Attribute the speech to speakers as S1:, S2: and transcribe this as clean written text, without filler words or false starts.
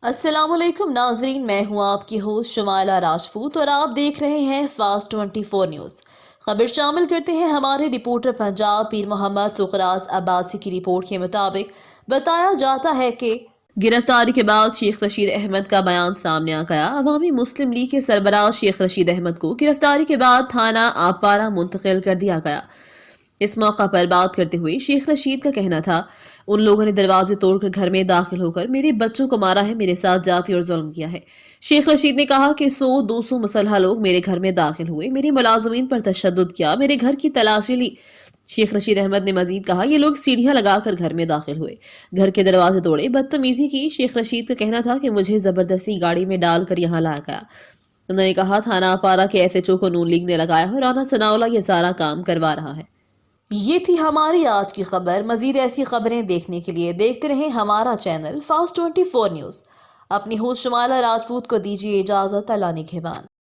S1: अस्सलाम वालेकुम नाजरीन, मैं हूं आपकी होस्ट शुमाइला राजपूत और आप देख रहे हैं फास्ट 24 न्यूज़। खबर शामिल करते हैं हमारे रिपोर्टर पंजाब पीर मोहम्मद फुकराज अब्बासी की रिपोर्ट के मुताबिक बताया जाता है कि गिरफ्तारी के बाद शेख रशीद अहमद का बयान सामने आ गया। अवामी मुस्लिम लीग के सरबराह शेख रशीद अहमद को गिरफ्तारी के बाद थाना आपारा मुंतकिल कर दिया गया। इस मौका पर बात करते हुए शेख रशीद का कहना था, उन लोगों ने दरवाजे तोड़कर घर में दाखिल होकर मेरे बच्चों को मारा है, मेरे साथ जाति और जुल्म किया है। शेख रशीद ने कहा कि 100-200 मुसल्हा लोग मेरे घर में दाखिल हुए, मेरे मुलाजमीन पर तशद्दुद किया, मेरे घर की तलाशी ली। शेख रशीद अहमद ने मजीद कहा, ये लोग सीढ़ियां लगाकर घर में दाखिल हुए, घर के दरवाजे तोड़े, बदतमीजी की। शेख रशीद का कहना था कि मुझे जबरदस्ती गाड़ी में डालकर यहाँ लाया गया। उन्होंने कहा, थाना अपारा के एसएचओ को नून लीग ने लगाया और राना सनाउल्ला ये सारा काम करवा रहा है। ये थी हमारी आज की खबर। मजीद ऐसी खबरें देखने के लिए देखते रहें हमारा चैनल फास्ट 24 न्यूज़। अपनी होस्ट शुमाइला राजपूत को दीजिए इजाजत। अल्लाह निगहबान।